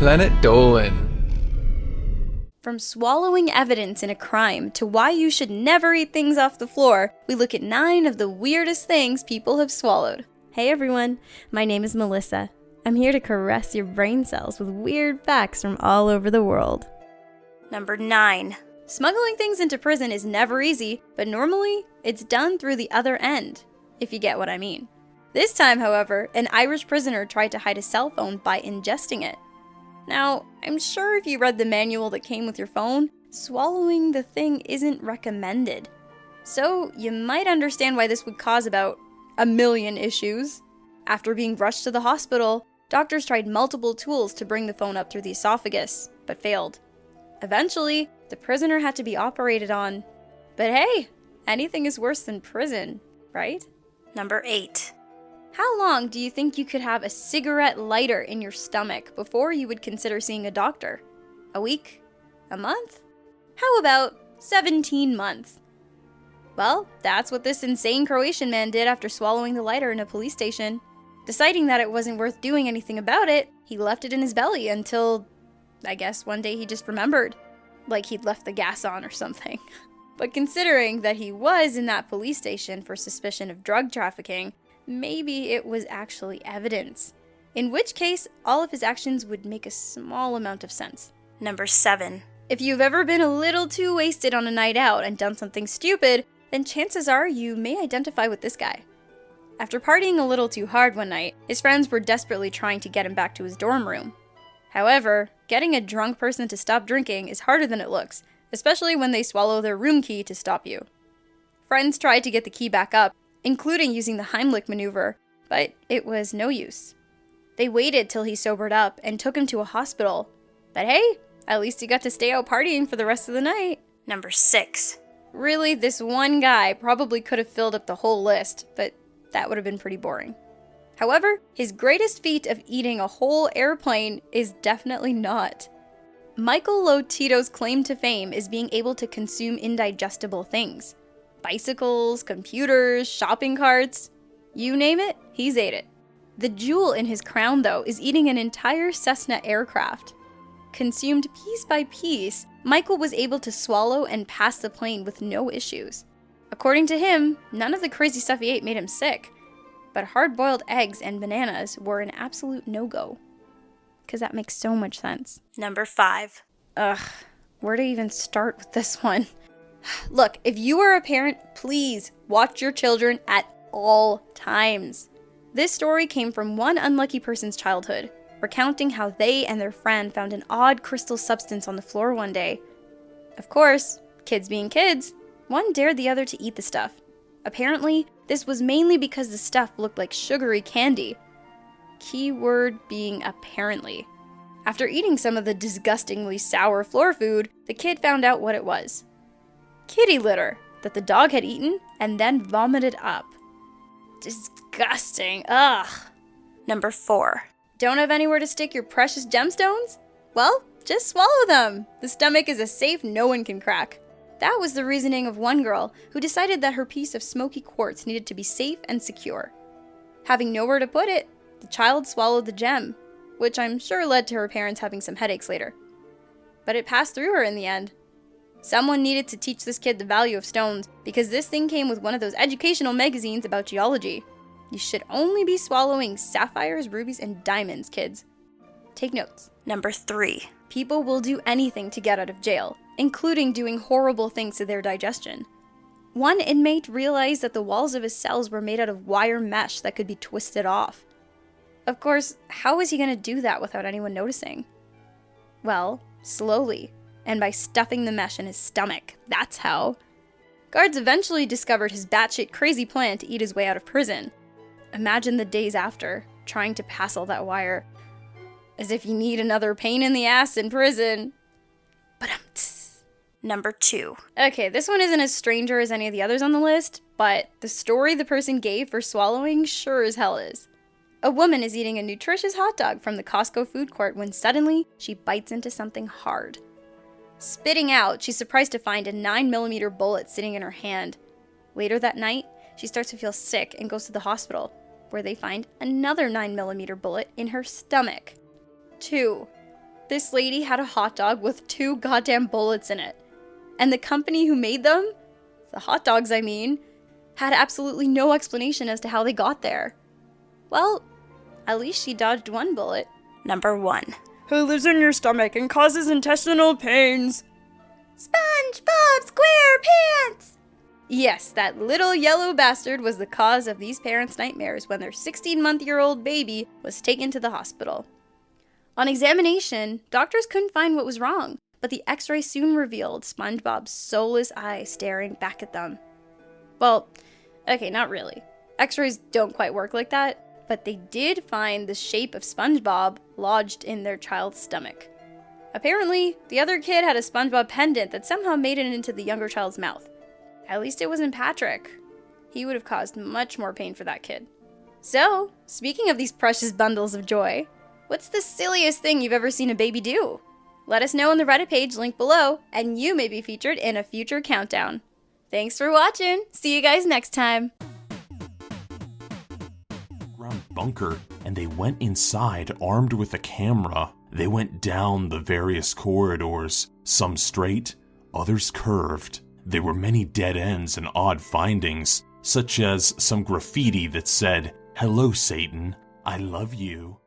Planet Dolan. From swallowing evidence in a crime to why you should never eat things off the floor, we look at 9 of the weirdest things people have swallowed. Hey everyone, my name is Melissa. I'm here to caress your brain cells with weird facts from all over the world. Number 9. Smuggling things into prison is never easy, but normally it's done through the other end, if you get what I mean. This time, however, an Irish prisoner tried to hide a cell phone by ingesting it. Now, I'm sure if you read the manual that came with your phone, swallowing the thing isn't recommended. So, you might understand why this would cause about 1 million issues. After being rushed to the hospital, doctors tried multiple tools to bring the phone up through the esophagus, but failed. Eventually, the prisoner had to be operated on. But hey, anything is worse than prison, right? Number 8. How long do you think you could have a cigarette lighter in your stomach before you would consider seeing a doctor? A week? A month? How about 17 months? Well, that's what this insane Croatian man did after swallowing the lighter in a police station. Deciding that it wasn't worth doing anything about it, he left it in his belly until, I guess, one day he just remembered. Like he'd left the gas on or something. But considering that he was in that police station for suspicion of drug trafficking, maybe it was actually evidence. In which case, all of his actions would make a small amount of sense. Number 7. If you've ever been a little too wasted on a night out and done something stupid, then chances are you may identify with this guy. After partying a little too hard one night, his friends were desperately trying to get him back to his dorm room. However, getting a drunk person to stop drinking is harder than it looks, especially when they swallow their room key to stop you. Friends tried to get the key back up, including using the Heimlich maneuver, but it was no use. They waited till he sobered up and took him to a hospital. But hey, at least he got to stay out partying for the rest of the night. Number 6. Really, this one guy probably could have filled up the whole list, but that would have been pretty boring. However, his greatest feat of eating a whole airplane is definitely not. Michael Lotito's claim to fame is being able to consume indigestible things. Bicycles, computers, shopping carts, you name it, he's ate it. The jewel in his crown, though, is eating an entire Cessna aircraft. Consumed piece by piece, Michael was able to swallow and pass the plane with no issues. According to him, none of the crazy stuff he ate made him sick, but hard-boiled eggs and bananas were an absolute no-go. Because that makes so much sense. Number 5. Ugh, where to even start with this one? Look, if you are a parent, please watch your children at all times. This story came from one unlucky person's childhood, recounting how they and their friend found an odd crystal substance on the floor one day. Of course, kids being kids, one dared the other to eat the stuff. Apparently, this was mainly because the stuff looked like sugary candy. Keyword being apparently. After eating some of the disgustingly sour floor food, the kid found out what it was. Kitty litter that the dog had eaten and then vomited up. Disgusting. Ugh. Number 4. Don't have anywhere to stick your precious gemstones? Well, just swallow them. The stomach is a safe no one can crack. That was the reasoning of one girl who decided that her piece of smoky quartz needed to be safe and secure. Having nowhere to put it, the child swallowed the gem, which I'm sure led to her parents having some headaches later. But it passed through her in the end. Someone needed to teach this kid the value of stones because this thing came with one of those educational magazines about geology. You should only be swallowing sapphires, rubies, and diamonds, kids. Take notes. Number 3. People will do anything to get out of jail, including doing horrible things to their digestion. One inmate realized that the walls of his cells were made out of wire mesh that could be twisted off. Of course, how was he going to do that without anyone noticing? Well, slowly, and by stuffing the mesh in his stomach. That's how. Guards eventually discovered his batshit crazy plan to eat his way out of prison. Imagine the days after, trying to pass all that wire. As if you need another pain in the ass in prison. Number 2. Okay, this one isn't as stranger as any of the others on the list, but the story the person gave for swallowing sure as hell is. A woman is eating a nutritious hot dog from the Costco food court when suddenly she bites into something hard. Spitting out, she's surprised to find a 9mm bullet sitting in her hand. Later that night, she starts to feel sick and goes to the hospital, where they find another 9mm bullet in her stomach. 2. This lady had a hot dog with 2 goddamn bullets in it. And the company who made them, the hot dogs I mean, had absolutely no explanation as to how they got there. Well, at least she dodged 1 bullet. Number 1. Who lives in your stomach and causes intestinal pains? SpongeBob SquarePants! Yes, that little yellow bastard was the cause of these parents' nightmares when their 16-month-old baby was taken to the hospital. On examination, doctors couldn't find what was wrong, but the x-ray soon revealed SpongeBob's soulless eyes staring back at them. Well, okay, not really. X-rays don't quite work like that, but they did find the shape of SpongeBob lodged in their child's stomach. Apparently, the other kid had a SpongeBob pendant that somehow made it into the younger child's mouth. At least it wasn't Patrick. He would have caused much more pain for that kid. So, speaking of these precious bundles of joy, what's the silliest thing you've ever seen a baby do? Let us know on the Reddit page linked below, and you may be featured in a future countdown. Thanks for watching. See you guys next time. Bunker, and they went inside armed with a camera. They went down the various corridors, some straight, others curved. There were many dead ends and odd findings, such as some graffiti that said, "Hello, Satan, I love you."